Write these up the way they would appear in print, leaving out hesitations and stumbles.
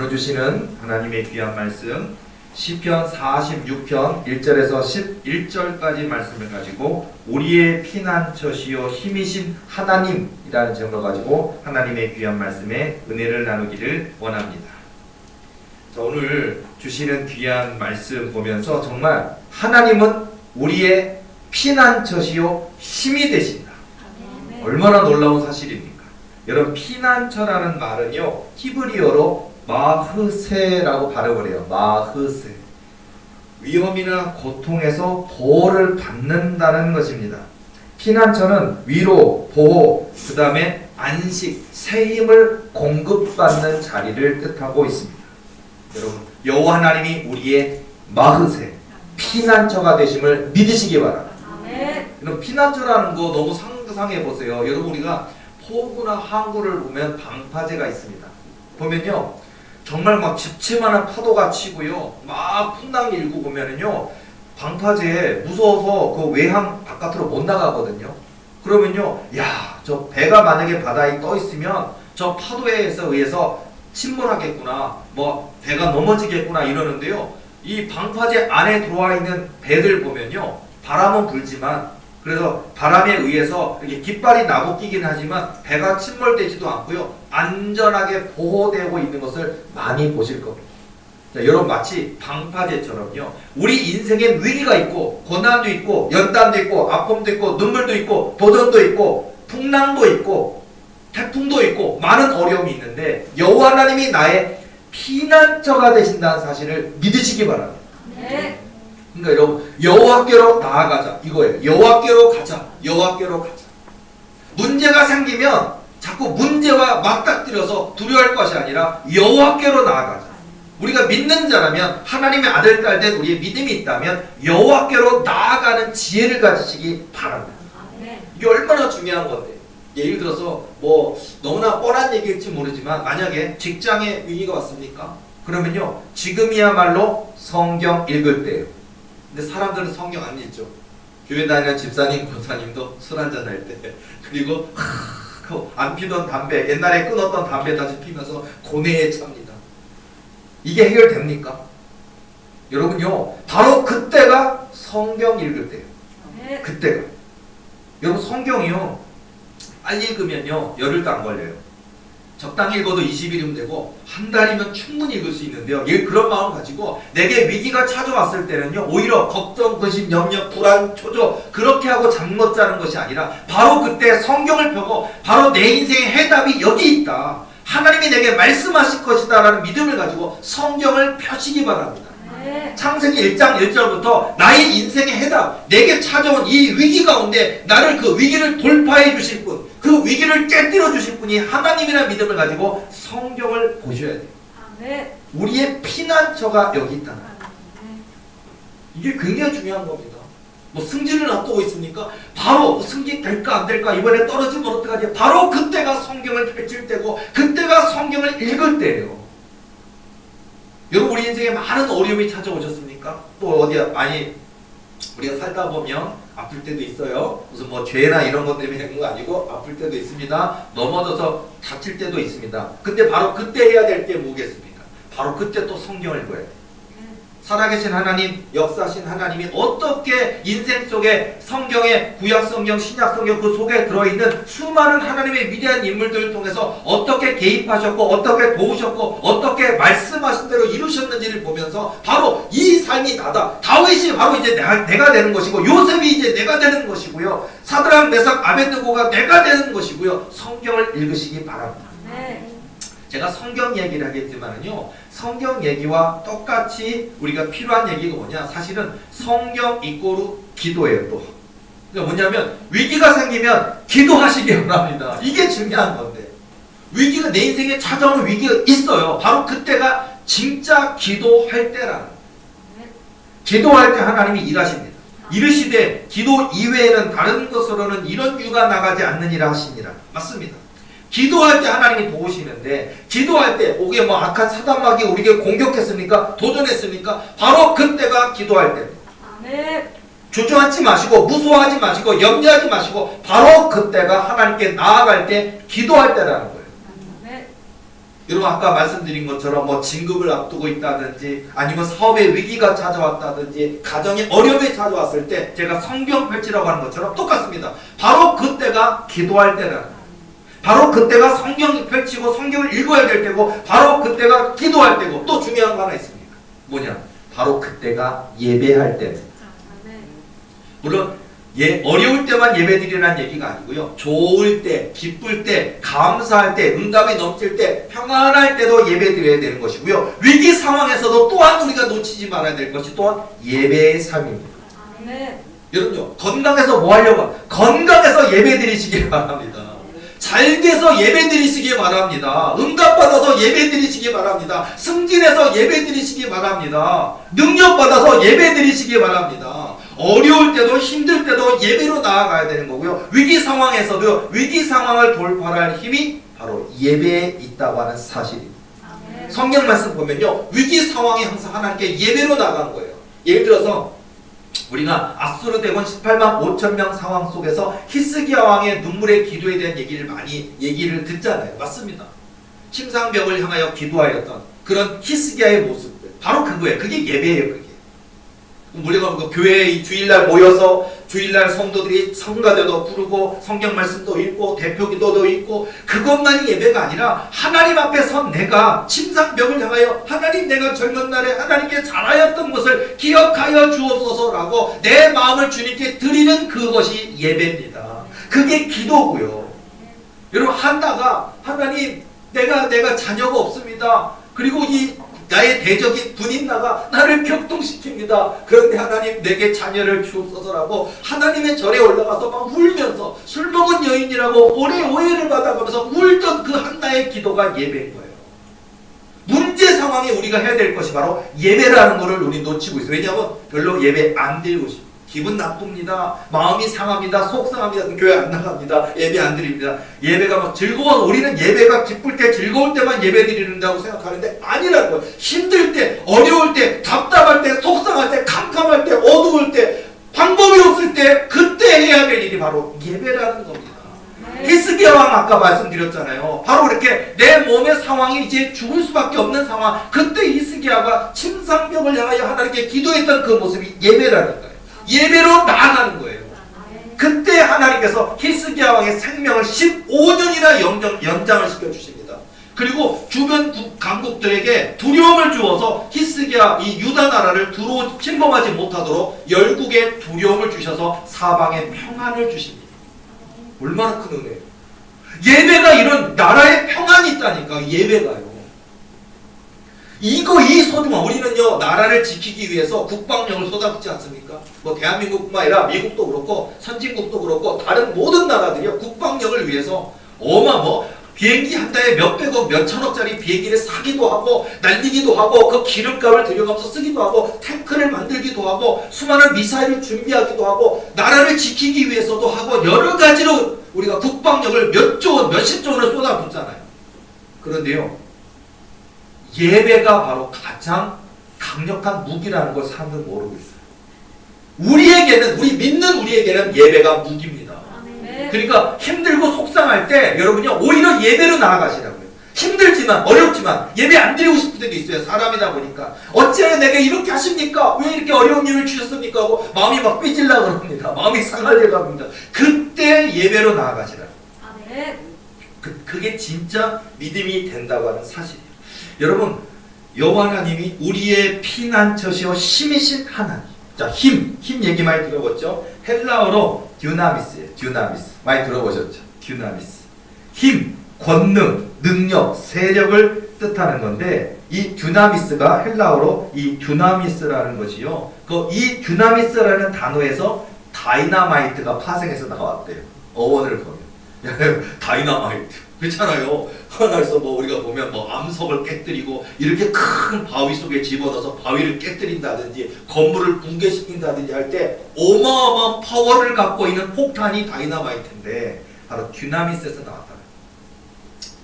오늘 주시는 하나님의 귀한 말씀 시편 46편 1절에서 11절까지 말씀을 가지고 우리의 피난처시요 힘이신 하나님이라는 제목을 가지고 하나님의 귀한 말씀에 은혜를 나누기를 원합니다. 자, 오늘 주시는 귀한 말씀 보면서 정말 하나님은 우리의 피난처시요 힘이 되신다. 얼마나 놀라운 사실입니까? 여러분, 피난처라는 말은요 히브리어로 마흐세라고 발음을 해요. 마흐세. 위험이나 고통에서 보호를 받는다는 것입니다. 피난처는 위로, 보호, 그 다음에 안식, 새 힘을 공급받는 자리를 뜻하고 있습니다. 여러분, 여호와 하나님이 우리의 마흐세, 피난처가 되심을 믿으시기 바랍니다. 여러분, 피난처라는 거 너무 상상해 보세요. 여러분, 우리가 포구나 항구를 보면 방파제가 있습니다. 보면요 정말 막 집채만한 파도가 치고요 막 풍랑이 일고 보면은요 방파제에 무서워서 그 외항 바깥으로 못 나가거든요. 그러면요 야, 저 배가 만약에 바다에 떠 있으면 저 파도에 의해서 침몰하겠구나, 뭐 배가 넘어지겠구나 이러는데요, 이 방파제 안에 들어와 있는 배들 보면요 바람은 불지만, 그래서 바람에 의해서 이렇게 깃발이 나고 끼긴 하지만 배가 침몰되지도 않고요 안전하게 보호되고 있는 것을 많이 보실 겁니다. 자, 여러분, 마치 방파제처럼요 우리 인생에 위기가 있고 고난도 있고 연단도 있고 아픔도 있고 눈물도 있고 도전도 있고 풍랑도 있고 태풍도 있고 많은 어려움이 있는데 여호와 하나님이 나의 피난처가 되신다는 사실을 믿으시기 바랍니다. 네. 그러니까 여러분, 여호와께로 나아가자 이거예요. 여호와께로 가자. 여호와께로 가자. 문제가 생기면 자꾸 문제와 맞닥뜨려서 두려워할 것이 아니라 여호와께로 나아가자. 우리가 믿는 자라면, 하나님의 아들 딸 된 우리의 믿음이 있다면 여호와께로 나아가는 지혜를 가지시기 바랍니다. 이게 얼마나 중요한 건데, 예를 들어서 뭐 너무나 뻔한 얘기일지 모르지만 만약에 직장에 위기가 왔습니까? 그러면요 지금이야말로 성경 읽을 때예요. 근데 사람들은 성경 안 읽죠. 교회 다니는 집사님, 권사님도 술 한잔 할 때, 그리고 안 피던 담배, 옛날에 끊었던 담배 다시 피면서 고뇌에 찹니다. 이게 해결됩니까? 여러분요 바로 그때가 성경 읽을 때예요. 그때가. 여러분, 성경이요 빨리 읽으면요 열흘도 안 걸려요. 적당히 읽어도 20일이면 되고 한 달이면 충분히 읽을 수 있는데요, 그런 마음을 가지고 내게 위기가 찾아왔을 때는요 오히려 걱정, 근심, 염려, 불안, 초조 그렇게 하고 잠 못 자는 것이 아니라 바로 그때 성경을 펴고 바로 내 인생의 해답이 여기 있다, 하나님이 내게 말씀하실 것이다 라는 믿음을 가지고 성경을 펴시기 바랍니다. 창세기 1장 1절부터 나의 인생의 해답, 내게 찾아온 이 위기 가운데 나를 그 위기를 돌파해 주실 분, 그 위기를 깨뜨려 주실 분이 하나님이라는 믿음을 가지고 성경을 보셔야 돼요. 우리의 피난처가 여기 있다. 이게 굉장히 중요한 겁니다. 뭐 승진을 앞두고 있습니까? 바로 승진 될까 안 될까, 이번에 떨어지면 어떡하지? 바로 그때가 성경을 펼칠 때고 그때가 성경을 읽을 때예요. 여러분, 우리 인생에 많은 어려움이 찾아오셨습니까? 또 어디 많이 우리가 살다 보면 아플 때도 있어요. 무슨 뭐 죄나 이런 것 때문에 하는 거 아니고 아플 때도 있습니다. 넘어져서 다칠 때도 있습니다. 근데 바로 그때 해야 될 게 뭐겠습니까? 바로 그때 또 성경을 읽어야 돼요. 살아계신 하나님, 역사하신 하나님이 어떻게 인생 속에 성경의 구약 성경, 신약 성경 그 속에 들어있는 수많은 하나님의 위대한 인물들을 통해서 어떻게 개입하셨고 어떻게 도우셨고 어떻게 말씀하신 대로 이루셨는지를 보면서 바로 이 삶이 나다. 다윗이 바로 이제 내가 되는 것이고, 요셉이 이제 내가 되는 것이고요, 사드락, 메삭, 아벳느고가 내가 되는 것이고요. 성경을 읽으시기 바랍니다. 제가 성경 얘기를 하겠지만요, 성경 얘기와 똑같이 우리가 필요한 얘기가 뭐냐, 사실은 성경 이꼬르 기도예요. 또 그러니까 뭐냐면 위기가 생기면 기도하시기 바랍니다. 이게 중요한 건데, 위기가 내 인생에 찾아오는 위기가 있어요. 바로 그때가 진짜 기도할 때라는, 기도할 때 하나님이 일하십니다. 이르시되 기도 이외에는 다른 것으로는 이런 유가 나가지 않느니라 하시니라. 맞습니다. 기도할 때 하나님이 도우시는데, 기도할 때 오게 뭐 악한 사단마귀 우리에게 공격했습니까? 도전했습니까? 바로 그때가 기도할 때입니다. 주저앉지 마시고 무서워하지 마시고 염려하지 마시고 바로 그때가 하나님께 나아갈 때 기도할 때라는 거예요. 여러분 아까 말씀드린 것처럼 뭐 진급을 앞두고 있다든지 아니면 사업의 위기가 찾아왔다든지 가정의 어려움이 찾아왔을 때 제가 성경 펼치라고 하는 것처럼 똑같습니다. 바로 그때가 기도할 때라는 거예요. 바로 그때가 성경을 펼치고 성경을 읽어야 될 때고 바로 그때가 기도할 때고 또 중요한 거 하나 있습니다. 뭐냐? 바로 그때가 예배할 때. 물론 어려울 때만 예배드리라는 얘기가 아니고요. 좋을 때, 기쁠 때, 감사할 때, 응답이 넘칠 때, 평안할 때도 예배드려야 되는 것이고요. 위기 상황에서도 또한 우리가 놓치지 말아야 될 것이 또한 예배의 삶입니다. 여러분요, 건강해서 뭐 하려고? 건강해서 예배드리시기 바랍니다. 잘 돼서 예배드리시기 바랍니다. 응답받아서 예배드리시기 바랍니다. 승진해서 예배드리시기 바랍니다. 능력받아서 예배드리시기 바랍니다. 어려울 때도 힘들 때도 예배로 나아가야 되는 거고요. 위기 상황에서도 위기 상황을 돌파할 힘이 바로 예배에 있다고 하는 사실입니다. 성경 말씀 보면요. 위기 상황에 항상 하나님께 예배로 나간 거예요. 예를 들어서 우리가 아수르 대군 18만 5천 명 상황 속에서 히스기야 왕의 눈물의 기도에 대한 얘기를 듣잖아요. 맞습니다. 침상벽을 향하여 기도하였던 그런 히스기야의 모습들. 바로 그거예요. 그게 예배예요. 그게. 우리가 교회에 주일날 모여서 주일날 성도들이 성가대도 부르고 성경 말씀도 읽고 대표기도도 읽고 그것만이 예배가 아니라 하나님 앞에 선 내가 침상벽을 향하여 하나님 내가 젊은 날에 하나님께 잘하였던 것을 기억하여 주옵소서라고 내 마음을 주님께 드리는 그것이 예배입니다. 그게 기도고요. 여러분 한나가 하나님 내가 자녀가 없습니다. 그리고 이 나의 대적인 분인나가 나를 격동시킵니다. 그런데 하나님 내게 자녀를 주옵소서라고 하나님의 절에 올라가서 막 울면서 술 먹은 여인이라고 오래 오해를 받아가면서 울던 그 한나의 기도가 예배인 거예요. 문제 상황에 우리가 해야 될 것이 바로 예배라는 것을 우리 놓치고 있어요. 왜냐하면 별로 예배 안 드리고 싶어요. 기분 나쁩니다. 마음이 상합니다. 속상합니다. 교회 안 나갑니다. 예배 안 드립니다. 예배가 막 즐거워서 우리는 예배가 기쁠 때 즐거울 때만 예배 드리는다고 생각하는데 아니라는 거예요. 힘들 때, 어려울 때, 답답할 때, 속상할 때, 캄캄할 때, 어두울 때, 방법이 없을 때 그때 해야 될 일이 바로 예배라는 겁니다. 히스기야 왕 아까 말씀드렸잖아요. 바로 이렇게 내 몸의 상황이 이제 죽을 수밖에 없는 상황. 그때 히스기야가 침상벽을 향하여 하나님께 기도했던 그 모습이 예배라는 거예요. 예배로 나아가는 거예요. 그때 하나님께서 히스기야 왕의 생명을 15년이나 연장을 시켜주십니다. 그리고 주변 강국들에게 두려움을 주어서 히스기야 이 유다 나라를 침범하지 못하도록 열국에 두려움을 주셔서 사방에 평안을 주십니다. 얼마나 큰 은혜예요. 예배가 이런 나라에 평안이 있다니까. 예배가요. 이 소중한 우리는요 나라를 지키기 위해서 국방력을 쏟아붓지 않습니까? 뭐 대한민국뿐만 아니라 미국도 그렇고 선진국도 그렇고 다른 모든 나라들이요 국방력을 위해서 비행기 한 달에 몇백억 몇천억짜리 비행기를 사기도 하고 날리기도 하고 그 기름값을 들여가면서 쓰기도 하고 탱크를 만들기도 하고 수많은 미사일을 준비하기도 하고 나라를 지키기 위해서도 하고 여러 가지로 우리가 국방력을 몇조 원 몇십조 원을 쏟아붓잖아요. 그런데요 예배가 바로 가장 강력한 무기라는 걸 사람들은 모르고 있어요. 우리 믿는 우리에게는 예배가 무기입니다. 그러니까 힘들고 속상할 때 여러분요 오히려 예배로 나아가시라고요. 힘들지만 어렵지만 예배 안 드리고 싶을 때도 있어요. 사람이다 보니까 어찌하여 내게 이렇게 하십니까? 왜 이렇게 어려운 일을 주셨습니까? 하고 마음이 막 삐질라고 합니다. 마음이 상하려고 합니다. 그때 예배로 나아가시라고요. 그게 진짜 믿음이 된다고 하는 사실이에요. 여러분 여호와 하나님이 우리의 피난처시오 힘이신 하나님. 자, 힘 얘기 많이 들어봤죠? 헬라어로 듀나미스예요. 듀나미스 많이 들어보셨죠? 듀나미스 힘, 권능, 능력, 세력을 뜻하는 건데 이 듀나미스가 헬라어로 이 듀나미스라는 것이요. 이 듀나미스라는 단어에서 다이나마이트가 파생해서 나왔대요. 어원을 보면 다이나마이트 그렇잖아요. 하나에서 우리가 보면 암석을 깨뜨리고 이렇게 큰 바위 속에 집어넣어서 바위를 깨뜨린다든지 건물을 붕괴시킨다든지 할 때 어마어마한 파워를 갖고 있는 폭탄이 다이나마이트인데 바로 듀나미스에서 나왔다.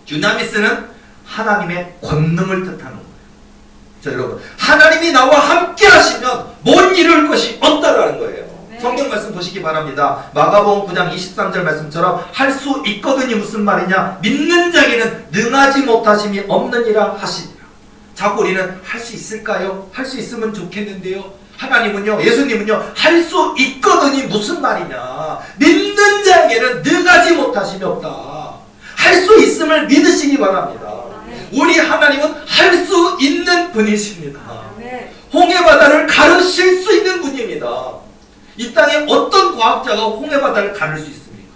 듀나미스는 하나님의 권능을 뜻하는 거예요. 자 여러분 하나님이 나와 함께 하시면 못 이룰 것이 없다라는 거예요. 성경 말씀 보시기 바랍니다. 바랍니다. 마가복음 9장 23절 말씀처럼 할 수 있거든이 무슨 말이냐? 믿는 자에게는 능하지 못하심이 없느니라 하시니라. 자꾸 우리는 할 수 있을까요? 할 수 있으면 좋겠는데요. 하나님은요, 예수님은요, 할 수 있거든이 무슨 말이냐? 믿는 자에게는 능하지 못하심이 없다. 할 수 있음을 믿으시기 바랍니다. 우리 하나님은 할 수 있는 분이십니다. 홍해바다를 가르실 수 있는 분입니다. 이 땅에 어떤 과학자가 홍해바다를 가를 수 있습니까?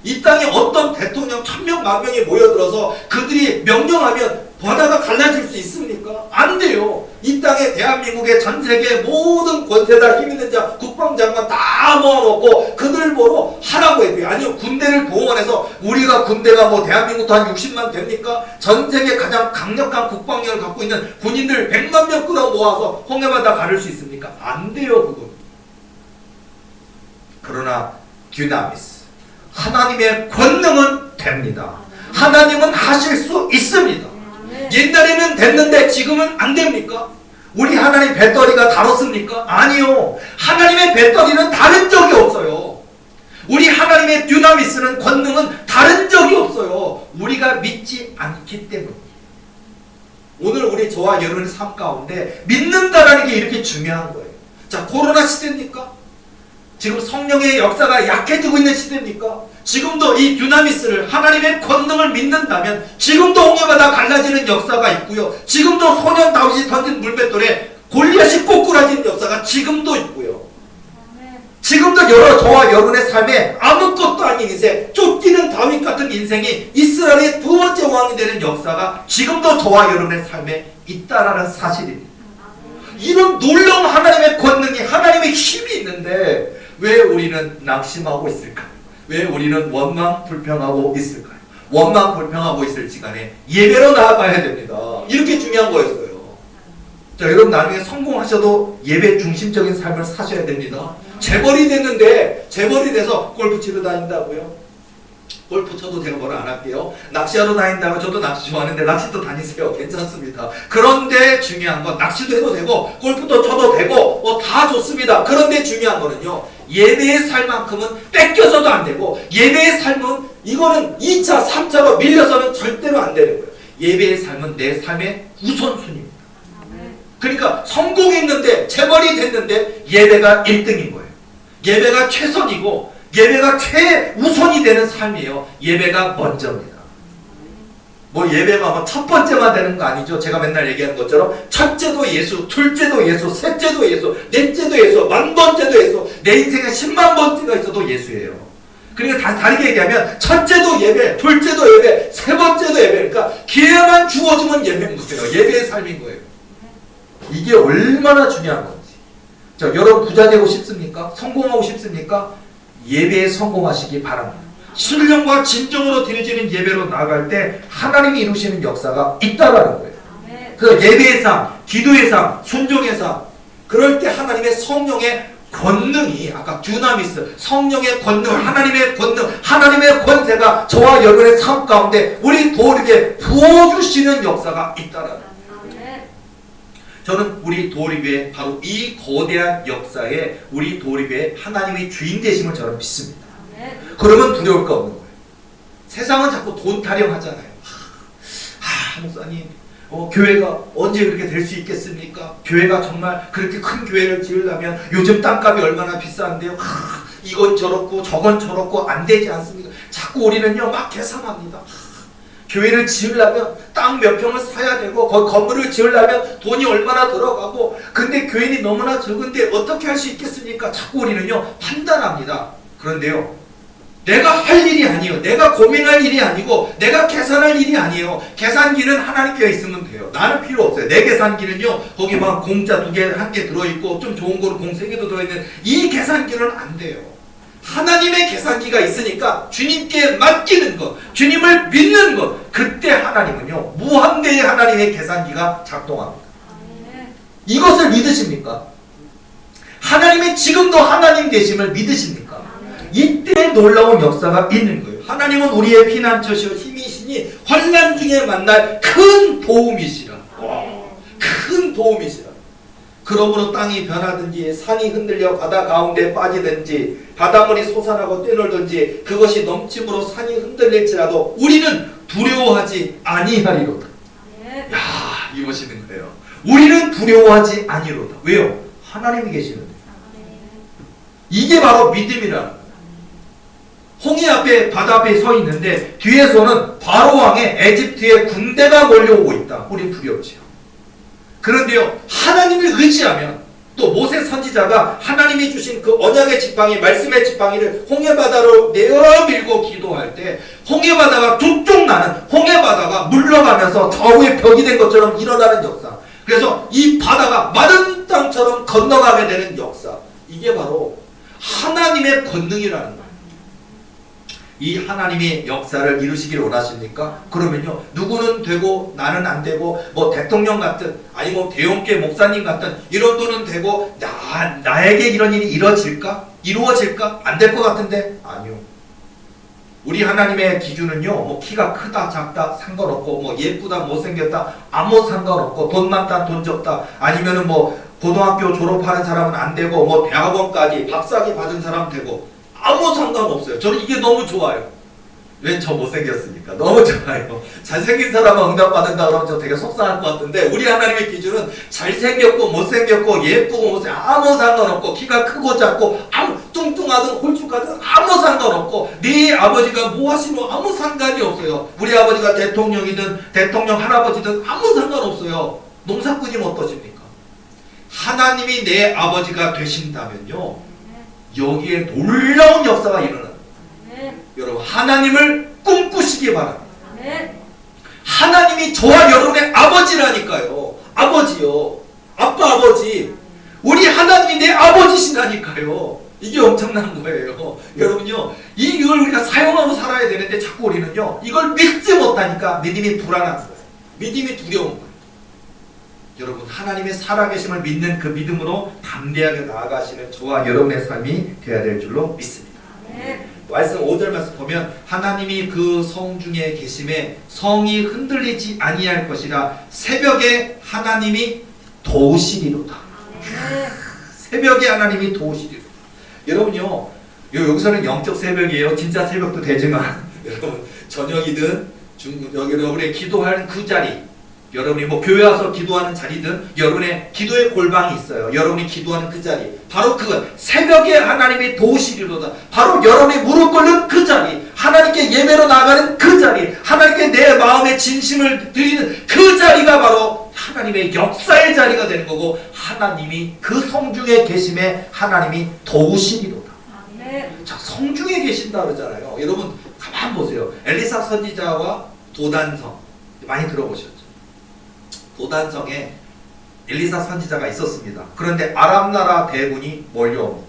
이 땅에 어떤 대통령 1000명, 10,000명이 모여들어서 그들이 명령하면 바다가 갈라질 수 있습니까? 안 돼요. 이 땅에 대한민국의 전 세계 모든 권세다 힘 있는 자 국방장관 다 모아놓고 그들 보러 하라고 해도 아니요, 군대를 동원해서 우리가 군대가 뭐 대한민국도 한 60만 됩니까? 전 세계 가장 강력한 국방력을 갖고 있는 군인들 100만 명 끌어 모아서 홍해바다 가를 수 있습니까? 안 돼요, 그건. 그러나 듀나미스, 하나님의 권능은 됩니다. 하나님은 하실 수 있습니다. 옛날에는 됐는데 지금은 안 됩니까? 우리 하나님 배터리가 다뤘습니까? 아니요. 하나님의 배터리는 다른 적이 없어요. 우리 하나님의 듀나미스는 권능은 다른 적이 없어요. 우리가 믿지 않기 때문에. 오늘 우리 저와 여러분의 삶 가운데 믿는다라는 게 이렇게 중요한 거예요. 자, 코로나 시대입니까? 지금 성령의 역사가 약해지고 있는 시대입니까? 지금도 이 듀나미스를, 하나님의 권능을 믿는다면 지금도 홍해바다 갈라지는 역사가 있고요. 지금도 소년 다윗이 던진 물맷돌에 골리앗이 꼬꾸라지는 역사가 지금도 있고요. 지금도 저와 여러분의 삶에 아무것도 아닌 인생, 쫓기는 다윗 같은 인생이 이스라엘의 두 번째 왕이 되는 역사가 지금도 저와 여러분의 삶에 있다라는 사실입니다. 이런 놀라운 하나님의 권능이, 하나님의 힘이 있는데 왜 우리는 낙심하고 있을까요? 왜 우리는 원망 불평하고 있을까요? 원망 불평하고 있을 시간에 예배로 나아가야 됩니다. 이렇게 중요한 거였어요. 자, 여러분 나중에 성공하셔도 예배 중심적인 삶을 사셔야 됩니다. 재벌이 됐는데, 재벌이 돼서 골프 치러 다닌다고요? 골프 쳐도 제가 뭐라 안 할게요. 낚시하러 다닌다고, 저도 낚시 좋아하는데 낚시도 다니세요. 괜찮습니다. 그런데 중요한 건 낚시도 해도 되고 골프도 쳐도 되고 다 좋습니다. 그런데 중요한 거는요, 예배의 삶만큼은 뺏겨서도 안 되고, 예배의 삶은 이거는 2차, 3차로 밀려서는 절대로 안 되는 거예요. 예배의 삶은 내 삶의 우선순위입니다. 그러니까 성공했는데, 재벌이 됐는데 예배가 1등인 거예요. 예배가 최선이고 예배가 최우선이 되는 삶이에요. 예배가 먼저입니다. 뭐 예배가 뭐 첫 번째만 되는 거 아니죠. 제가 맨날 얘기하는 것처럼 첫째도 예수, 둘째도 예수, 셋째도 예수, 넷째도 예수, 10,000번째도 예수, 내 인생에 10만 번째가 있어도 예수예요. 그러니까 다르게 얘기하면 첫째도 예배, 둘째도 예배, 세 번째도 예배. 그러니까 기회만 주어지면 예배인 거예요. 예배의 삶인 거예요. 이게 얼마나 중요한 건지. 자, 여러분 부자 되고 싶습니까? 성공하고 싶습니까? 예배에 성공하시기 바랍니다. 신령과 진정으로 드려지는 예배로 나아갈 때 하나님이 이루시는 역사가 있다라는 거예요. 그 예배의 삶, 기도의 삶, 순종의 삶, 그럴 때 하나님의 성령의 권능이, 아까 듀나미스, 성령의 권능, 하나님의 권능, 하나님의 권세가 저와 여러분의 삶 가운데 우리 도리에 부어주시는 역사가 있다라는 거예요. 저는 우리 도리교회 바로 이 거대한 역사에 우리 도리교회 하나님의 주인 되심을 저는 믿습니다. 그러면 두려울 거 없는 거예요. 세상은 자꾸 돈 타령하잖아요. 목사님, 교회가 언제 그렇게 될 수 있겠습니까? 교회가 정말 그렇게 큰 교회를 지으려면 요즘 땅값이 얼마나 비싼데요. 이건 저렇고 저건 저렇고 안 되지 않습니까? 자꾸 우리는요 막 계산합니다. 교회를 지으려면 땅 몇 평을 사야 되고 거기 건물을 지으려면 돈이 얼마나 들어가고, 근데 교인이 너무나 적은데 어떻게 할 수 있겠습니까? 자꾸 우리는요 판단합니다. 그런데요, 내가 할 일이 아니에요. 내가 고민할 일이 아니고 내가 계산할 일이 아니에요. 계산기는 하나님께 있으면 돼요. 나는 필요 없어요. 내 계산기는요 거기 막 공짜 2개, 1개 들어있고 좀 좋은 거는 공 3개도 들어있는 이 계산기는 안 돼요. 하나님의 계산기가 있으니까 주님께 맡기는 것, 주님을 믿는 것, 그때 하나님은요 무한대의 하나님의 계산기가 작동합니다. 이것을 믿으십니까? 하나님의 지금도 하나님 되심을 믿으십니까? 이때 놀라운 역사가 있는 거예요. 하나님은 우리의 피난처시오 힘이시니 환난 중에 만날 큰 도움이시라. 큰 도움이시라. 그러므로 땅이 변하든지 산이 흔들려 바다 가운데 빠지든지 바닷물이 솟아나고 뛰놀든지 그것이 넘침으로 산이 흔들릴지라도 우리는 두려워하지 아니하리로다. 야, 이 멋있는 거예요. 우리는 두려워하지 아니로다. 왜요? 하나님이 계시는데. 이게 바로 믿음이라는 거예요. 홍해 앞에 바다 앞에 서 있는데 뒤에서는 바로 왕의 에집트의 군대가 몰려오고 있다. 우린 두렵지요. 그런데요, 하나님을 의지하면 또 모세 선지자가 하나님이 주신 그 언약의 지팡이, 말씀의 지팡이를 홍해바다로 내어밀고 기도할 때 홍해바다가 뚝뚝 나는, 홍해바다가 물러가면서 좌우의 벽이 된 것처럼 일어나는 역사. 그래서 이 바다가 마른 땅처럼 건너가게 되는 역사. 이게 바로 하나님의 권능이라는 거예요. 이 하나님의 역사를 이루시기를 원하십니까? 그러면요, 누구는 되고 나는 안 되고, 뭐 대통령 같은, 아니 뭐 대형교회 목사님 같은 이런 분은 되고 나에게 이런 일이 이루어질까? 안 될 것 같은데? 아니요. 우리 하나님의 기준은요, 뭐 키가 크다 작다 상관없고, 뭐 예쁘다 못생겼다 아무 상관없고, 돈 많다 돈 적다, 아니면은 뭐 고등학교 졸업하는 사람은 안 되고, 뭐 대학원까지 박사학위 받은 사람 되고, 아무 상관없어요. 저는 이게 너무 좋아요. 왜? 저 못생겼으니까. 너무 좋아요. 잘생긴 사람은 응답받는다 그러면 저 되게 속상할 것 같은데, 우리 하나님의 기준은 잘생겼고 못생겼고 예쁘고 못생겼고 아무 상관없고, 키가 크고 작고 아무 뚱뚱하든 홀쭉하든 아무 상관없고, 네 아버지가 뭐 하시면 아무 상관이 없어요. 우리 아버지가 대통령이든 대통령 할아버지든 아무 상관없어요. 농사꾼이면 어떠십니까? 하나님이 내 아버지가 되신다면요, 여기에 놀라운 역사가 일어납니다. 여러분, 하나님을 꿈꾸시기 바랍니다. 하나님이 저와 여러분의 아버지라니까요. 아버지요. 아빠, 아버지. 우리 하나님이 내 아버지시라니까요. 이게 엄청난 거예요. 여러분요, 이걸 우리가 사용하고 살아야 되는데 자꾸 우리는요, 이걸 믿지 못하니까 믿음이 불안한 거예요. 믿음이 두려운 거예요. 여러분, 하나님의 살아계심을 믿는 그 믿음으로 담대하게 나아가시는 저와 여러분의 삶이 되어야 될 줄로 믿습니다. 말씀 5절 말씀 보면 하나님이 그 성 중에 계심에 성이 흔들리지 아니할 것이라 새벽에 하나님이 도우시리로다. 새벽에 하나님이 도우시리로다. 여러분요, 여기서는 영적 새벽이에요. 진짜 새벽도 되지만 여러분, 저녁이든 여러분의 기도하는 그 자리, 여러분이 뭐 교회 와서 기도하는 자리든 여러분의 기도의 골방이 있어요. 여러분이 기도하는 그 자리, 바로 그것, 새벽에 하나님이 도우시리로다. 바로 여러분이 무릎 꿇는 그 자리, 하나님께 예배로 나가는 그 자리, 하나님께 내 마음의 진심을 드리는 그 자리가 바로 하나님의 역사의 자리가 되는 거고, 하나님이 그 성중에 계심에 하나님이 도우시리로다. 자, 성중에 계신다 그러잖아요. 여러분 가만 보세요. 엘리사 선지자와 도단성 많이 들어보셨죠? 도단성에 엘리사 선지자가 있었습니다. 그런데 아람 나라 대군이 몰려옵니다.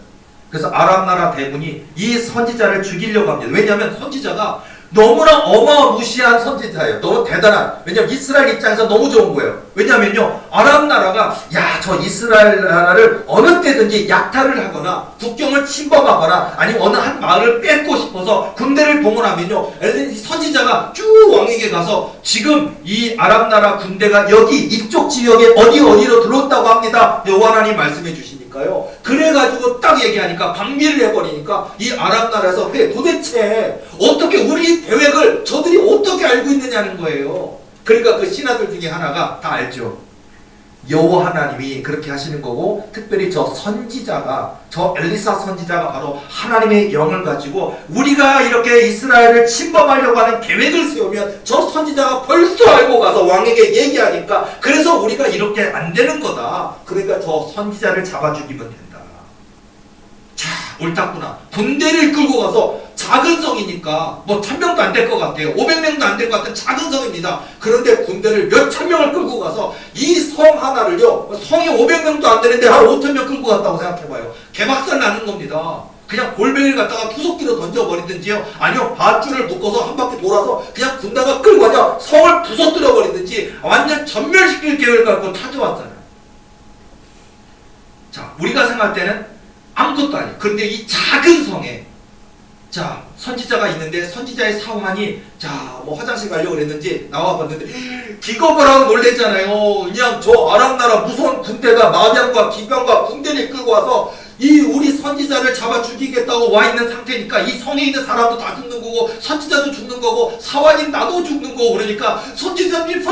그래서 아람 나라 대군이 이 선지자를 죽이려고 합니다. 왜냐하면 선지자가 너무나 어마무시한 선지자예요. 너무 대단한. 왜냐하면 이스라엘 입장에서 너무 좋은 거예요. 왜냐하면요, 아람 나라가 저 이스라엘 나라를 어느 때든지 약탈을 하거나 국경을 침범하거나 아니면 어느 한 마을을 뺏고 싶어서 군대를 동원하면요, 선지자가 쭉 왕에게 가서 지금 이 아람 나라 군대가 여기 이쪽 지역에 어디로 들어온다고 합니다. 여호와 하나님 말씀해 주시니까요. 그래가지고 딱 얘기하니까 방비를 해버리니까 이 아람 나라에서 도대체 어떻게 우리 계획을 저들이 어떻게 알고 있느냐는 거예요. 그러니까 그 신하들 중에 하나가 다 알죠. 여호와 하나님이 그렇게 하시는 거고, 특별히 저 선지자가, 저 엘리사 선지자가 바로 하나님의 영을 가지고 우리가 이렇게 이스라엘을 침범하려고 하는 계획을 세우면 저 선지자가 벌써 알고 가서 왕에게 얘기하니까, 그래서 우리가 이렇게 안 되는 거다. 그러니까 저 선지자를 잡아 죽이면 된다. 자, 옳다구나. 군대를 끌고 가서, 작은 성이니까 뭐 1000명도 안 될 것 같아요. 500명도 안 될 것 같은 작은 성입니다. 그런데 군대를 몇천 명을 끌고 가서 이 성 하나를요, 성이 500명도 안 되는데 한 5000명 끌고 갔다고 생각해봐요. 개박살 나는 겁니다. 그냥 골뱅이를 갖다가 투석기로 던져버리든지요, 아니요 밧줄을 묶어서 한 바퀴 돌아서 그냥 군대가 끌고 가서 성을 부서뜨려 버리든지 완전 전멸시킬 계획을 갖고 찾아왔잖아요. 자, 우리가 생각할 때는 아무것도 아니에요. 그런데 이 작은 성에 자, 선지자가 있는데 선지자의 사환이 뭐 화장실 가려고 그랬는지 나와봤는데 기겁을 하고 놀랬잖아요. 그냥 저 아람 나라 무서운 군대가 마병과 기병과 군대를 끌고 와서 이 우리 선지자를 잡아 죽이겠다고 와 있는 상태니까 이 성에 있는 사람도 다 죽는 거고 선지자도 죽는 거고 사환인 나도 죽는 거고 그러니까 선지자님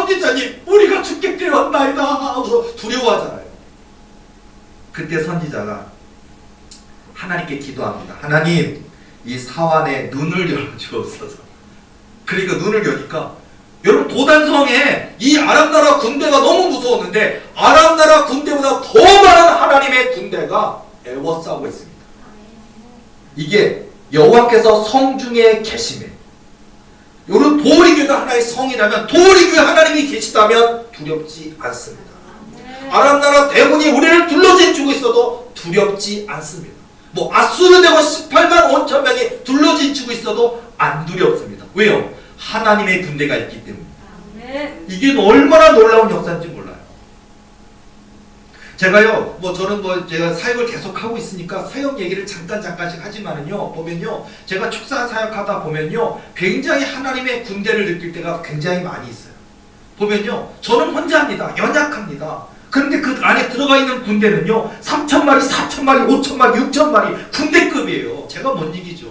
우리가 죽게 되었나이다 하고서 두려워하잖아요. 그때 선지자가 하나님께 기도합니다. 하나님, 이 사환의 눈을 열어주옵소서. 그러니까 눈을 여니까 여러분 도단성에 이 아람 나라 군대가 너무 무서웠는데 아람 나라 군대보다 더 많은 하나님의 군대가 애워싸고 있습니다. 이게 여호와께서 성중에 계심에 여러분 도리교가 하나의 성이라면 도리교에 하나님이 계시다면 두렵지 않습니다. 아람 나라 대군이 우리를 둘러진주고 있어도 두렵지 않습니다. 뭐 아수르 대군 18만 5천 명이 둘러진주고 있어도 안 두렵습니다. 왜요? 하나님의 군대가 있기 때문에. 이게 얼마나 놀라운 역사인지 몰라요. 제가요, 저는 제가 사역을 계속 하고 있으니까 사역 얘기를 잠깐씩 하지만은요, 보면요, 제가 축사 사역하다 보면요, 굉장히 하나님의 군대를 느낄 때가 굉장히 많이 있어요. 보면요, 저는 혼자입니다. 연약합니다. 그런데 그 안에 들어가 있는 군대는요 3,000마리, 4,000마리, 5,000마리, 6,000마리 군대급이에요. 제가 못 이기죠.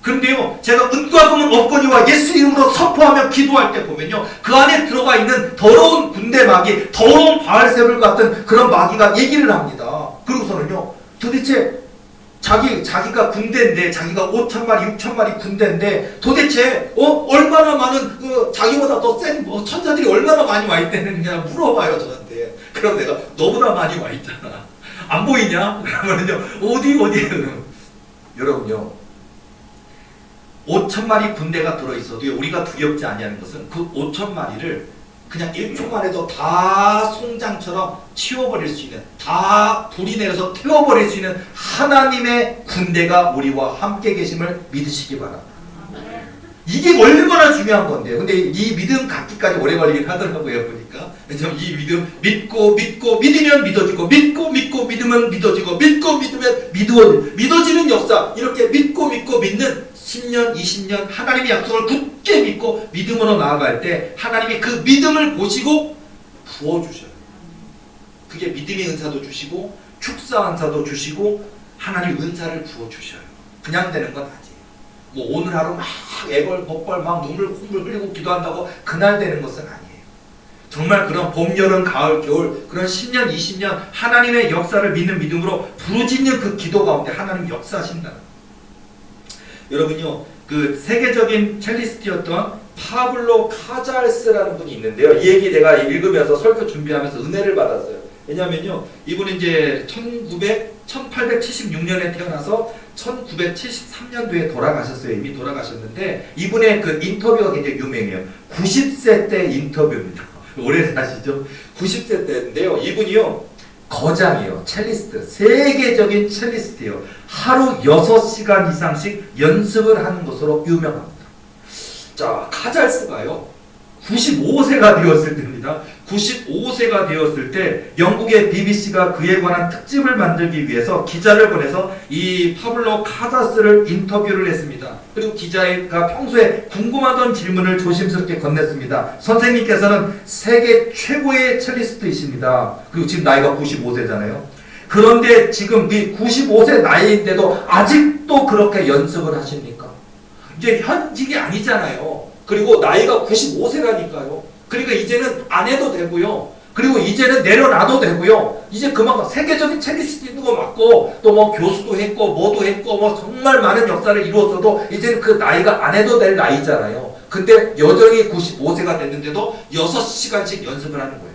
그런데요 제가 은과 금은 없거니와 예수 이름으로 선포하며 기도할 때 보면요 그 안에 들어가 있는 더러운 군대 마귀, 더러운 바알세불 같은 그런 마귀가 얘기를 합니다. 그러고서는요 도대체 자기가 군대인데, 자기가 5,000마리, 6,000마리 군대인데 도대체 얼마나 많은 자기보다 더 센 천사들이 얼마나 많이 와 있다는 그냥 물어봐요 저한테. 그럼 내가 너보다 많이 와 있잖아. 안 보이냐? 그러면요 어디 여러분요 5,000마리 군대가 들어있어도 우리가 두렵지 아니하는 것은 그 5,000마리를 그냥 1초만 해도 다 송장처럼 치워버릴 수 있는, 다 불이 내려서 태워버릴 수 있는 하나님의 군대가 우리와 함께 계심을 믿으시기 바랍니다. 이게 얼마나 중요한 건데요. 근데 이 믿음 갖기까지 오래 걸리긴 하더라고요, 보니까. 왜냐면 이 믿음, 믿고 믿으면 믿어지고, 믿고 믿으면 믿어지고, 믿고 믿으면 믿어지는 역사, 이렇게 믿고 믿는 10년, 20년 하나님의 약속을 굳게 믿고 믿음으로 나아갈 때 하나님이 그 믿음을 보시고 부어주셔요. 그게 믿음의 은사도 주시고 축사 은사도 주시고 하나님 은사를 부어주셔요. 그냥 되는 건 아니에요. 오늘 하루 막 애벌 복벌 막 눈물 콧물 흘리고 기도한다고 그날 되는 것은 아니에요. 정말 그런 봄, 여름, 가을, 겨울 그런 10년, 20년 하나님의 역사를 믿는 믿음으로 부르짖는 그 기도 가운데 하나님 역사하신다는 거예요. 여러분요, 그 세계적인 첼리스트였던 파블로 카잘스라는 분이 있는데요. 이 얘기 내가 읽으면서 설교 준비하면서 은혜를 받았어요. 왜냐면요, 이분은 이제 1876년에 태어나서 1973년도에 돌아가셨어요. 이미 돌아가셨는데 이분의 그 인터뷰가 굉장히 유명해요. 90세 때 인터뷰입니다. 오래 사시죠? 90세 때인데요. 이분이요, 거장이에요. 첼리스트. 세계적인 첼리스트예요. 하루 6시간 이상씩 연습을 하는 것으로 유명합니다. 자, 카잘스가요 95세가 되었을 때입니다. 95세가 되었을 때 영국의 BBC가 그에 관한 특집을 만들기 위해서 기자를 보내서 이 파블로 카잘스를 인터뷰를 했습니다. 그리고 기자가 평소에 궁금하던 질문을 조심스럽게 건넸습니다. 선생님께서는 세계 최고의 첼리스트이십니다. 그리고 지금 나이가 95세잖아요. 그런데 지금 이 95세 나이인데도 아직도 그렇게 연습을 하십니까? 이제 현직이 아니잖아요. 그리고 나이가 95세라니까요. 그러니까 이제는 안 해도 되고요. 그리고 이제는 내려놔도 되고요. 이제 그만큼 세계적인 첼리스트 있는 거 맞고 또 교수도 했고 뭐도 했고 정말 많은 역사를 이루었어도 이제는 그 나이가 안 해도 될 나이잖아요. 근데 여전히 95세가 됐는데도 6시간씩 연습을 하는 거예요.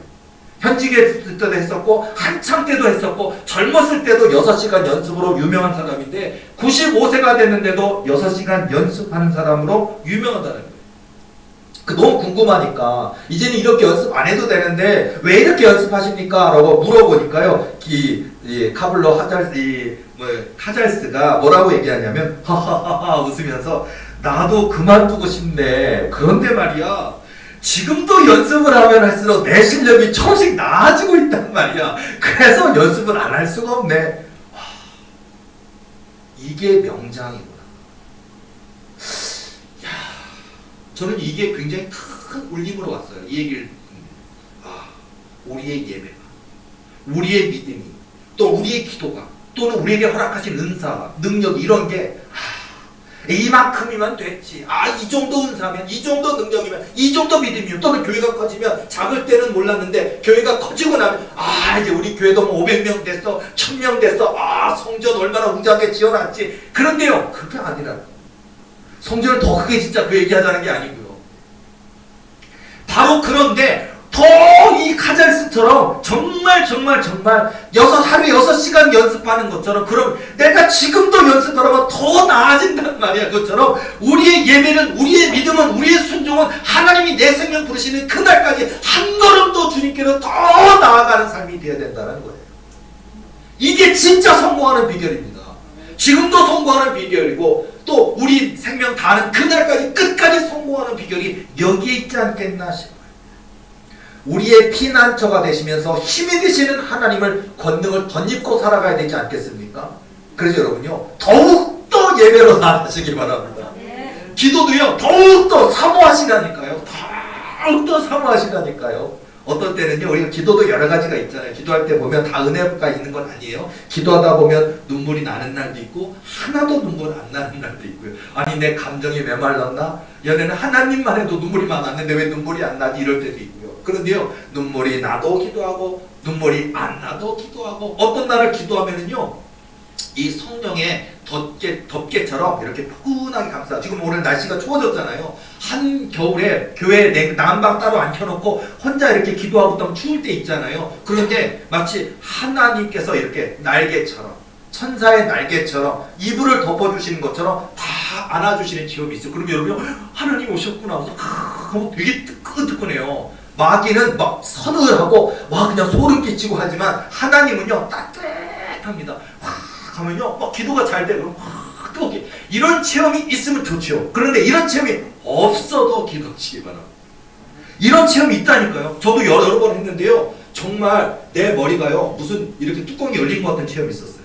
현직에 때도 했었고 한창 때도 했었고 젊었을 때도 6시간 연습으로 유명한 사람인데 95세가 됐는데도 6시간 연습하는 사람으로 유명하다는 거예요. 너무 궁금하니까 이제는 이렇게 연습 안 해도 되는데 왜 이렇게 연습하십니까? 라고 물어보니까요, 카블로 카잘스가 뭐라고 얘기하냐면 하하하하 웃으면서 나도 그만두고 싶네. 그런데 말이야, 지금도 연습을 하면 할수록 내 실력이 조금씩 나아지고 있단 말이야. 그래서 연습을 안 할 수가 없네. 이게 명장이구나. 저는 이게 굉장히 큰 울림으로 왔어요. 이 얘기를 우리의 예배가, 우리의 믿음이, 또 우리의 기도가, 또는 우리에게 허락하신 은사, 능력 이런 게 이만큼이면 됐지. 이 정도 은사면, 이 정도 능력이면, 이 정도 믿음이면, 또는 교회가 커지면, 작을 때는 몰랐는데 교회가 커지고 나면 이제 우리 교회도 뭐 500명 됐어, 1000명 됐어, 성전 얼마나 웅장하게 지어놨지. 그런데요, 그게 아니라 성전을 더 크게 진짜 그 얘기하자는 게 아니고요. 바로 그런데 더 이 카잘스처럼 정말 하루에 6시간 연습하는 것처럼, 그럼 내가 지금도 연습하면 더 나아진단 말이야. 그것처럼 우리의 예배는, 우리의 믿음은, 우리의 순종은 하나님이 내 생명 부르시는 그날까지 한 걸음 더 주님께로 더 나아가는 삶이 되어야 된다는 거예요. 이게 진짜 성공하는 비결입니다. 지금도 성공하는 비결이고, 또 우리 생명 다하는 그날까지 끝까지 성공하는 비결이 여기에 있지 않겠나 싶어요. 우리의 피난처가 되시면서 힘이 되시는 하나님을 권능을 덧입고 살아가야 되지 않겠습니까? 그래서 여러분요, 더욱더 예배로 나아가시기 바랍니다. 기도도요, 더욱더 사모하시라니까요. 더욱더 사모하시라니까요. 어떤 때는요, 우리가 기도도 여러 가지가 있잖아요. 기도할 때 보면 다 은혜가 있는 건 아니에요. 기도하다 보면 눈물이 나는 날도 있고, 하나도 눈물 안 나는 날도 있고요. 아니, 내 감정이 메말랐나? 연애는 하나님만 해도 눈물이 많았는데 왜 눈물이 안 나지? 이럴 때도 있고요. 그런데요, 눈물이 나도 기도하고, 눈물이 안 나도 기도하고, 어떤 날을 기도하면은요, 이 성령의 덮개처럼 이렇게 포근하게 감싸. 지금 오늘 날씨가 추워졌잖아요. 한겨울에 교회 난방 따로 안 켜놓고 혼자 이렇게 기도하고 있다면 추울 때 있잖아요. 그런데 마치 하나님께서 이렇게 날개처럼, 천사의 날개처럼 이불을 덮어주시는 것처럼 다 안아주시는 체험이 있어요. 그럼 여러분, 하나님 오셨구나 하면서 되게 뜨끈뜨끈해요. 마귀는 막 서늘하고 그냥 소름 끼치고 하지만, 하나님은요 따뜻합니다. 하면요 막 기도가 잘 되고 뜨겁게, 이런 체험이 있으면 좋죠. 그런데 이런 체험이 없어도 기도하시기 바랍니다. 이런 체험이 있다니까요. 저도 여러 번 했는데요, 정말 내 머리가요 무슨 이렇게 뚜껑이 열린 것 같은 체험이 있었어요.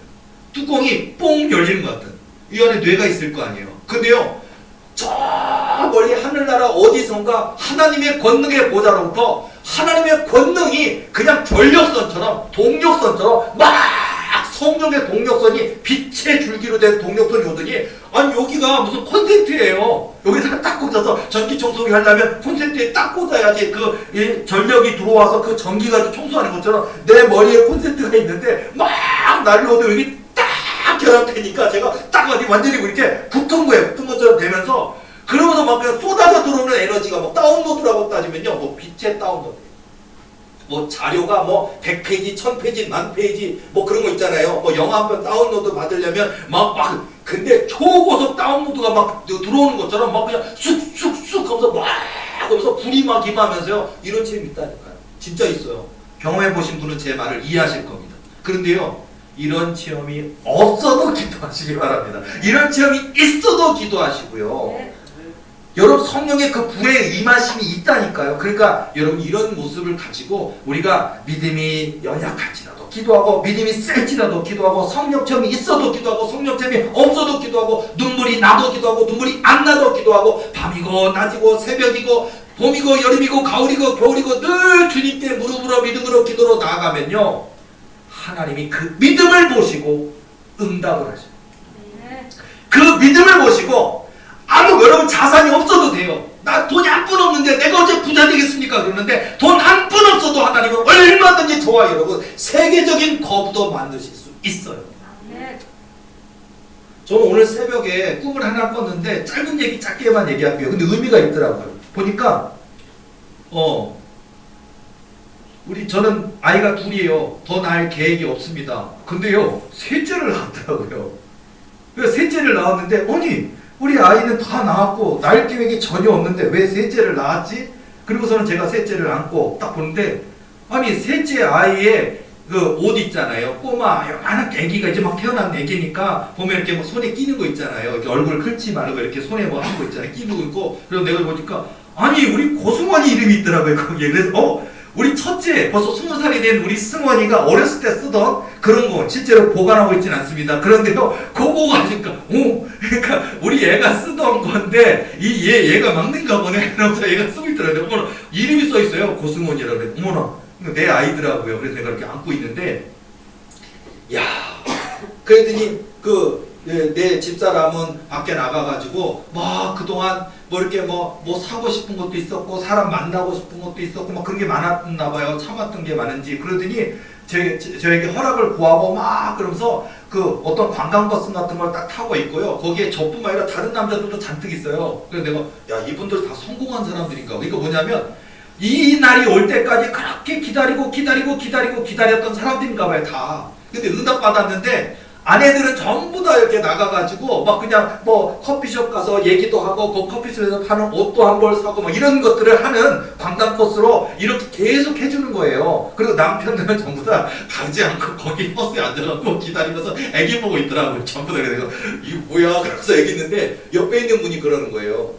뚜껑이 뽕 열리는 것 같은. 이 안에 뇌가 있을 거 아니에요. 근데요, 저 멀리 하늘나라 어디선가 하나님의 권능의 보좌로부터 하나님의 권능이 그냥 전력선처럼, 동력선처럼 막 성령의 동력선이 빛의 줄기로 된 동력선이 오더니, 아니 여기가 무슨 콘센트예요. 여기다가 딱 꽂아서 전기 청소기 하려면 콘센트에 딱 꽂아야지 그 전력이 들어와서 그 전기가 청소하는 것처럼 내 머리에 콘센트가 있는데 막 날려도 여기 딱 결합되니까 제가 딱 어디 완전히 이렇게 붙은 거예요. 붙은 것처럼 되면서, 그러면서 막 그냥 쏟아져 들어오는 에너지가 뭐 다운로드라고 따지면요, 뭐 빛의 다운로드, 뭐 자료가 뭐 100페이지, 1000페이지, 10,000페이지 뭐 그런 거 있잖아요. 뭐 영화 한 편 다운로드 받으려면 막 근데 초고속 다운로드가 막 들어오는 것처럼 막 그냥 쑥쑥쑥 하면서 막 하면서 불이 막 임하면서요, 이런 체험이 있다니까요. 진짜 있어요. 경험해 보신 분은 제 말을 이해하실 겁니다. 그런데요, 이런 체험이 없어도 기도하시기 바랍니다. 이런 체험이 있어도 기도하시고요. 여러분, 성령의 그 불의 임하심이 있다니까요. 그러니까 여러분, 이런 모습을 가지고 우리가 믿음이 연약할지라도 기도하고, 믿음이 셀지라도 기도하고, 성령 체험이 있어도 기도하고, 성령 체험이 없어도 기도하고, 눈물이 나도 기도하고, 눈물이 안 나도 기도하고, 밤이고 낮이고 새벽이고 봄이고 여름이고 가을이고 겨울이고 늘 주님께 무릎으로 믿음으로 기도로 나아가면요, 하나님이 그 믿음을 보시고 응답을 하셔요. 그 믿음을 보시고, 여러분 자산이 없어도 돼요. 나 돈이 한 푼 없는데 내가 어째 부자 되겠습니까? 그러는데 돈 한 푼 없어도 하나님은 얼마든지 저와 여러분 세계적인 거부도 만드실 수 있어요. 저는 오늘 새벽에 꿈을 하나 꿨는데 짧은 얘기 짧게만 얘기할게요. 근데 의미가 있더라고요. 보니까 저는 아이가 둘이에요. 더 낳을 계획이 없습니다. 근데요, 셋째를 낳았더라고요. 그래서 셋째를 낳았는데, 아니 우리 아이는 다 낳았고 낳을 계획이 전혀 없는데 왜 셋째를 낳았지? 그리고서는 제가 셋째를 안고 딱 보는데, 아니 셋째 아이의 그 옷 있잖아요. 꼬마 요만한 애기가 이제 막 태어난 애기니까 보면 이렇게 뭐 손에 끼는 거 있잖아요. 이렇게 얼굴 긁지 말고 이렇게 손에 뭐 하는 거 있잖아요. 끼고 있고. 그래서 내가 보니까 아니 우리 고승원이 이름이 있더라고요. 거기에. 그래서 우리 첫째 벌써 20살이 된 우리 승원이가 어렸을 때 쓰던 그런 거 실제로 보관하고 있지는 않습니다. 그런데요, 그거 가니까 그러니까 우리 애가 쓰던 건데 얘가 막는가 보네. 그러면서 얘가 쓰고 있더라고요. 어머나, 이름이 써 있어요. 고승원이라고 그래. 어머나, 내 아이더라고요. 그래서 내가 이렇게 안고 있는데, 야, 그랬더니 내 집사람은 밖에 나가가지고 막 그동안 뭐 이렇게 뭐 사고 싶은 것도 있었고 사람 만나고 싶은 것도 있었고 막 그런 게 많았나 봐요. 참았던 게 많은지. 그러더니 저에게 허락을 구하고 막 그러면서 그 어떤 관광버스 같은 걸 딱 타고 있고요. 거기에 저뿐만 아니라 다른 남자들도 잔뜩 있어요. 그래서 내가 야, 이분들 다 성공한 사람들인가. 그러니까 뭐냐면 이 날이 올 때까지 그렇게 기다렸던 사람들인가 봐요, 다. 근데 응답 받았는데 아내들은 전부 다 이렇게 나가가지고 막 그냥 뭐 커피숍 가서 얘기도 하고 그 커피숍에서 파는 옷도 한 벌 사고 막 이런 것들을 하는 관광 코스로 이렇게 계속 해주는 거예요. 그리고 남편들은 전부 다 가지 않고 거기 버스에 앉아갖고 기다리면서 애기 보고 있더라고요. 전부 다. 그래서 이게 뭐야? 그래서 애기 있는데 옆에 있는 분이 그러는 거예요.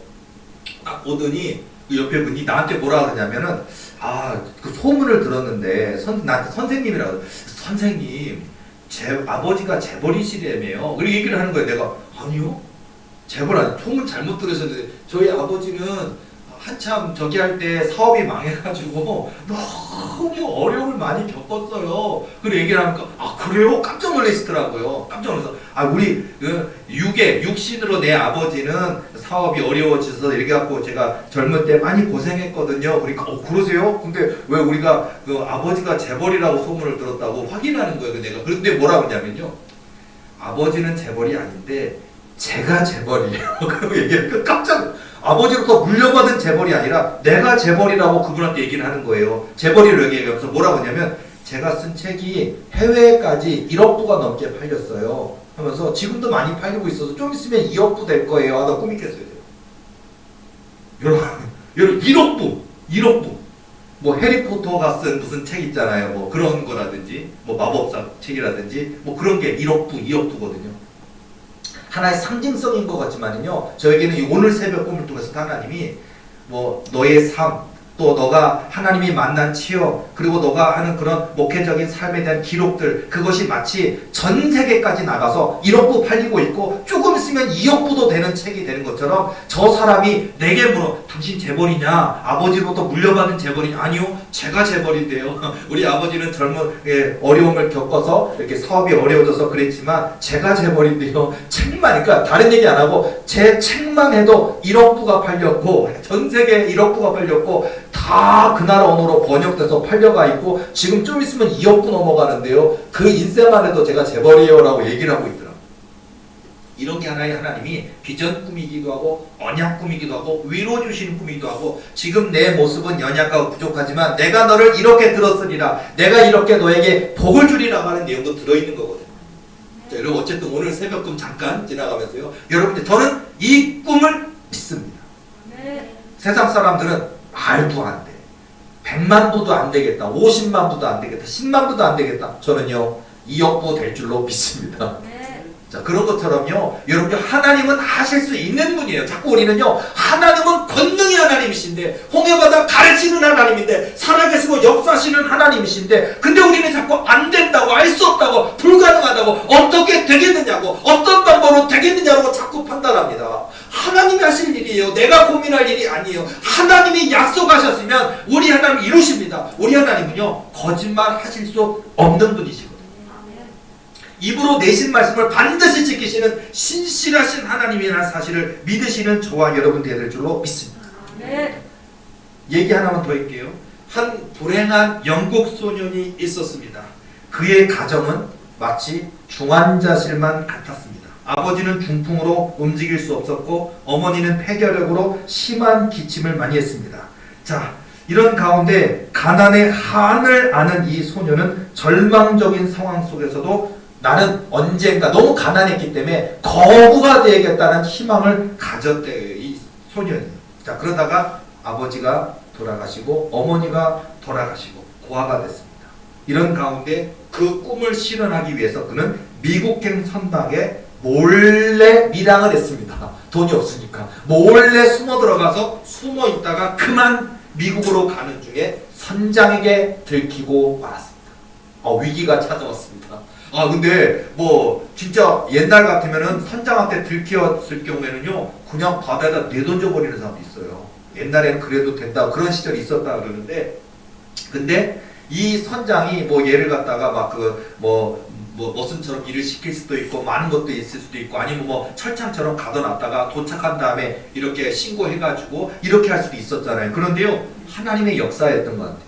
딱 보더니 그 옆에 분이 나한테 뭐라 그러냐면은 그 소문을 들었는데 나한테 선생님이라고 선생님 제 아버지가 재벌이시래매요. 그렇게 얘기를 하는 거예요. 내가 아니요, 재벌 아니, 소문 잘못 들으셨는데 저희 아버지는 한참 저기 할 때 사업이 망해가지고 너무 어려움을 많이 겪었어요. 그리고 얘기를 하니까 그래요? 깜짝 놀라시더라고요. 깜짝 놀라서 우리 육신으로 내 아버지는 사업이 어려워져서 이렇게 갖고 제가 젊을 때 많이 고생했거든요. 그러니까 그러세요? 근데 왜 우리가 아버지가 재벌이라고 소문을 들었다고 확인하는 거예요. 내가. 그런데 뭐라고 하냐면요, 아버지는 재벌이 아닌데 제가 재벌이에요. 그러고 얘기하니까 깜짝. 아버지로부터 물려받은 재벌이 아니라 내가 재벌이라고 그분한테 얘기를 하는 거예요. 재벌이라고 얘기하면서 뭐라고 하냐면 제가 쓴 책이 해외까지 1억 부가 넘게 팔렸어요 하면서 지금도 많이 팔리고 있어서 좀 있으면 2억 부 될 거예요 하다 꾸미겠어요. 여러분 1억 부 뭐 해리포터가 쓴 무슨 책 있잖아요. 뭐 그런 거라든지 뭐 마법사 책이라든지 뭐 그런 게 1억 부 2억 부거든요. 하나의 상징성인 것 같지만요, 저에게는 이 오늘 새벽 꿈을 통해서 하나님이 뭐 너의 삶, 또 너가 하나님이 만난 취업, 그리고 너가 하는 그런 목회적인 삶에 대한 기록들, 그것이 마치 전 세계까지 나가서 1억 부 팔리고 있고 조금 있으면 2억 부도 되는 책이 되는 것처럼 저 사람이 내게 물어 당신 재벌이냐? 아버지로부터 물려받은 재벌이냐? 아니요, 제가 재벌인데요. 우리 아버지는 어려움을 겪어서 이렇게 사업이 어려워져서 그랬지만 제가 재벌인데요. 책만, 그러니까 다른 얘기 안 하고 제 책만 해도 1억 부가 팔렸고 전 세계에 1억 부가 팔렸고 다 그 나라 언어로 번역돼서 팔려가 있고 지금 좀 있으면 2억 부 넘어가는데요. 그 인생만 해도 제가 재벌이에요 라고 얘기를 하고 있더라고요. 이런 게 하나의 하나님이 비전 꿈이기도 하고 언약 꿈이기도 하고 위로 주시는 꿈이기도 하고 지금 내 모습은 연약하고 부족하지만 내가 너를 이렇게 들었으리라, 내가 이렇게 너에게 복을 주리라 하는 내용도 들어있는 거거든요. 자, 여러분 어쨌든 오늘 새벽 꿈 잠깐 지나가면서요, 여러분들 저는 이 꿈을 믿습니다. 세상 사람들은 말도 안 돼. 100만 부도 안 되겠다. 50만 부도 안 되겠다. 10만 부도 안 되겠다. 저는요 2억 부 될 줄로 믿습니다. 자, 그런 것처럼요, 여러분들 하나님은 하실 수 있는 분이에요. 자꾸 우리는요, 하나님은 권능의 하나님이신데, 홍해바다 가르치는 하나님인데, 살아계시고 역사하시는 하나님이신데, 근데 우리는 자꾸 안 된다고, 알 수 없다고, 불가능하다고, 어떻게 되겠느냐고, 어떤 방법으로 되겠느냐고 자꾸 판단합니다. 하나님이 하실 일이에요. 내가 고민할 일이 아니에요. 하나님이 약속하셨으면 우리 하나님 이루십니다. 우리 하나님은요, 거짓말 하실 수 없는 분이시거든요. 입으로 내신 말씀을 반드시 지키시는 신실하신 하나님이라는 사실을 믿으시는 저와 여러분 되어야 될 줄로 믿습니다. 얘기 하나만 더 할게요. 한 불행한 영국 소년이 있었습니다. 그의 가정은 마치 중환자실만 같았습니다. 아버지는 중풍으로 움직일 수 없었고 어머니는 폐결핵으로 심한 기침을 많이 했습니다. 자, 이런 가운데 가난의 한을 아는 이 소년은 절망적인 상황 속에서도 나는 언젠가, 너무 가난했기 때문에 거부가 되겠다는 희망을 가졌대요, 이 소년이. 자, 그러다가 아버지가 돌아가시고 어머니가 돌아가시고 고아가 됐습니다. 이런 가운데 그 꿈을 실현하기 위해서 그는 미국행 선박에 몰래 밀항을 했습니다. 돈이 없으니까 몰래 숨어 들어가서 숨어 있다가 그만 미국으로 가는 중에 선장에게 들키고 말았습니다. 위기가 찾아왔습니다. 근데 뭐 진짜 옛날 같으면은 선장한테 들키었을 경우에는요 그냥 바다에다 내던져 버리는 사람도 있어요. 옛날에는 그래도 된다 그런 시절이 있었다 그러는데, 근데 이 선장이 뭐 얘를 갖다가 막 머슴처럼 일을 시킬 수도 있고 많은 것도 있을 수도 있고, 아니면 뭐 철창처럼 가둬놨다가 도착한 다음에 이렇게 신고해가지고 이렇게 할 수도 있었잖아요. 그런데요 하나님의 역사였던 것 같아요.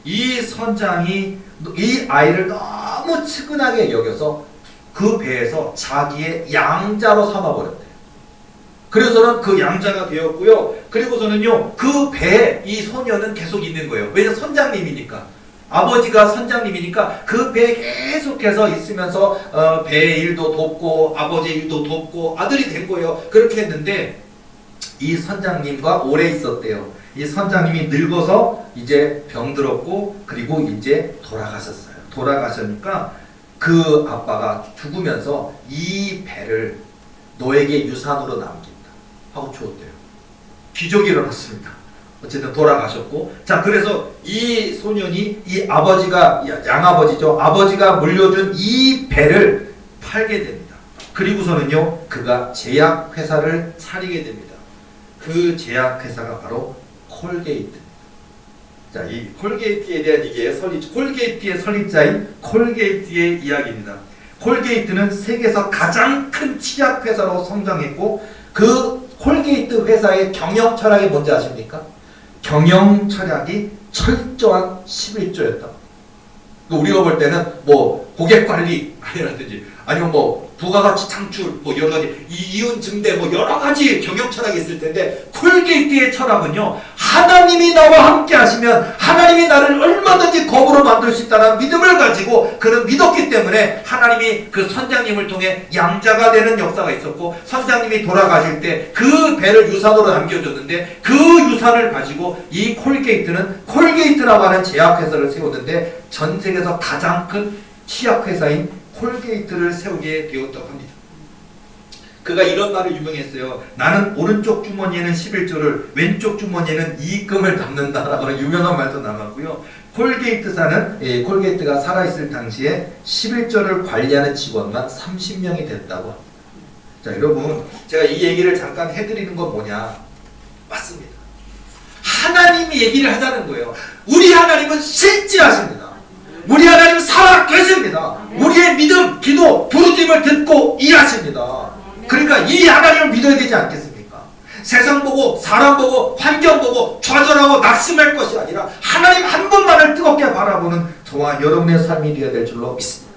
이 선장이 이 아이를 너무 측은하게 여겨서 그 배에서 자기의 양자로 삼아버렸대요. 그래서는 그 양자가 되었고요. 그리고서는요 그 배에 이 소녀는 계속 있는 거예요. 왜냐면 선장님이니까, 아버지가 선장님이니까 그 배에 계속해서 있으면서 배의 일도 돕고 아버지의 일도 돕고 아들이 된 거예요. 그렇게 했는데 이 선장님과 오래 있었대요. 이 선장님이 늙어서 이제 병들었고 그리고 이제 돌아가셨어요. 돌아가시니까 그 아빠가 죽으면서 이 배를 너에게 유산으로 남긴다 하고 주었대요. 기적이 일어났습니다. 어쨌든 돌아가셨고, 자 그래서 이 소년이 이 아버지가 양아버지죠. 아버지가 물려준 이 배를 팔게 됩니다. 그리고서는요 그가 제약회사를 차리게 됩니다. 그 제약회사가 바로 콜게이트. 자, 이 콜게이트에 대한 얘기예요. 콜게이트의 설립자인 콜게이트의 이야기입니다. 콜게이트는 세계에서 가장 큰 치약회사로 성장했고, 그 콜게이트 회사의 경영 철학이 뭔지 아십니까? 경영 철학이 철저한 11조였다. 우리가 볼 때는 뭐 고객 관리 아니라든지 아니면 뭐 부가가치 창출 뭐 여러 가지 이윤 증대 뭐 여러 가지 경영 철학이 있을 텐데, 콜게이트의 철학은요 하나님이 나와 함께 하시면 하나님이 나를 얼마든지 거부로 만들 수 있다는 믿음을 가지고 그는 믿었기 때문에 하나님이 그 선장님을 통해 양자가 되는 역사가 있었고, 선장님이 돌아가실 때 그 배를 유산으로 남겨줬는데 그 유산을 가지고 이 콜게이트는 콜게이트라고 하는 제약회사를 세웠는데 전 세계에서 가장 큰 치약회사인 콜게이트를 세우게 되었다고 합니다. 그가 이런 말을 유명했어요. 나는 오른쪽 주머니에는 11조를 왼쪽 주머니에는 이익금을 담는다라고 유명한 말도 남았고요. 콜게이트가 살아있을 당시에 11조를 관리하는 직원만 30명이 됐다고 합니다. 자 여러분, 제가 이 얘기를 잠깐 해드리는 건 뭐냐? 맞습니다. 하나님이 얘기를 하자는 거예요. 우리 하나님은 실질하십니다. 우리 하나님 살아 계십니다. 우리의 믿음, 기도, 부르짖음을 듣고 일하십니다. 그러니까 이 하나님을 믿어야 되지 않겠습니까? 세상 보고 사람 보고 환경 보고 좌절하고 낙심할 것이 아니라 하나님 한 분만을 뜨겁게 바라보는 저와 여러분의 삶이 되어야 될 줄로 믿습니다.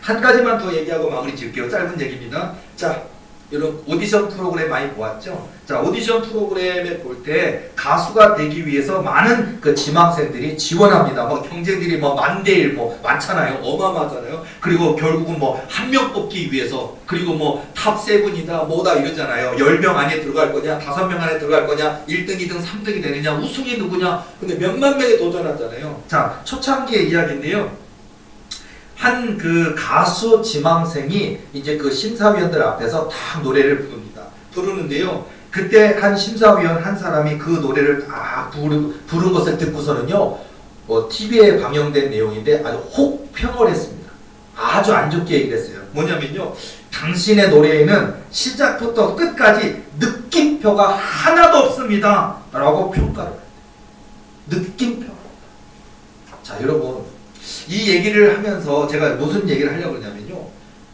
한 가지만 더 얘기하고 마무리 지을게요. 짧은 얘기입니다. 자, 여러분 오디션 프로그램 많이 보았죠? 자, 오디션 프로그램에 볼 때 가수가 되기 위해서 많은 그 지망생들이 지원합니다. 뭐 경쟁들이 뭐 만대일 뭐 많잖아요. 어마어마하잖아요. 그리고 결국은 뭐 한 명 뽑기 위해서, 그리고 뭐 탑7이다 뭐다 이러잖아요. 10명 안에 들어갈 거냐, 5명 안에 들어갈 거냐, 1등, 2등, 3등이 되느냐, 우승이 누구냐. 근데 몇만 명이 도전하잖아요. 자, 초창기의 이야기인데요. 한 그 가수 지망생이 이제 그 심사위원들 앞에서 딱 노래를 부릅니다. 부르는데요. 그때 한 심사위원 한 사람이 그 노래를 딱 부른 것을 듣고서는요, TV에 방영된 내용인데 아주 혹평을 했습니다. 아주 안 좋게 얘기를 했어요. 뭐냐면요, 당신의 노래에는 시작부터 끝까지 느낌표가 하나도 없습니다 라고 평가를 해요. 느낌표. 자 여러분, 이 얘기를 하면서 제가 무슨 얘기를 하려고 그러냐면요,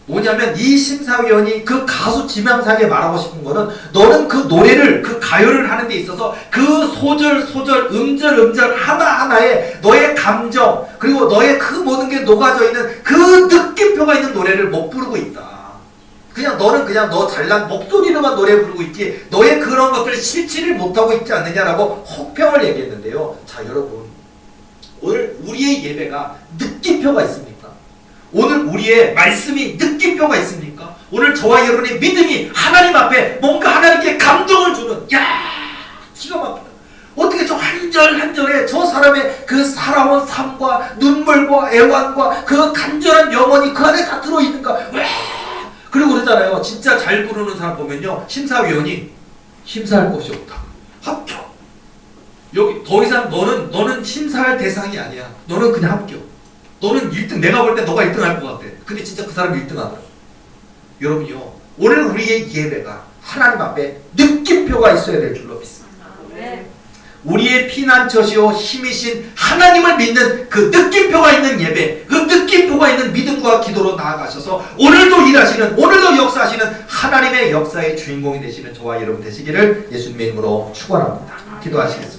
뭐냐면 이 심사위원이 그 가수 지망생에게 말하고 싶은 거는, 너는 그 노래를, 그 가요를 하는 데 있어서 그 소절 음절 하나하나에 너의 감정 그리고 너의 그 모든 게 녹아져 있는 그 느낌표가 있는 노래를 못 부르고 있다. 너는 그냥 너 잘난 목소리로만 노래 부르고 있지 너의 그런 것들을 실치를 못하고 있지 않느냐라고 혹평을 얘기했는데요. 자 여러분, 오늘 우리의 예배가 느낌표가 있습니까? 오늘 우리의 말씀이 느낌표가 있습니까? 오늘 저와 여러분의 믿음이 하나님 앞에 뭔가 하나님께 감동을 주는, 기가 막히다. 어떻게 저 한 절 한 절에 저 사람의 그 살아온 삶과 눈물과 애환과 그 간절한 영혼이 그 안에 다 들어있는가. 그리고 그러잖아요. 진짜 잘 부르는 사람 보면요, 심사위원이 심사할 곳이 없다. 합격. 여기 더 이상 너는 심사할 대상이 아니야. 너는 그냥 합격. 너는 1등, 내가 볼 때 너가 1등 할 것 같아. 근데 진짜 그 사람이 1등 하더라. 여러분요, 오늘 우리의 예배가 하나님 앞에 느낌표가 있어야 될 줄로 믿습니다. 우리의 피난처시오 힘이신 하나님을 믿는 그 느낌표가 있는 예배, 그 느낌표가 있는 믿음과 기도로 나아가셔서 오늘도 일하시는, 오늘도 역사하시는 하나님의 역사의 주인공이 되시는 저와 여러분 되시기를 예수님의 이름으로 축원합니다. 기도하시겠습니다.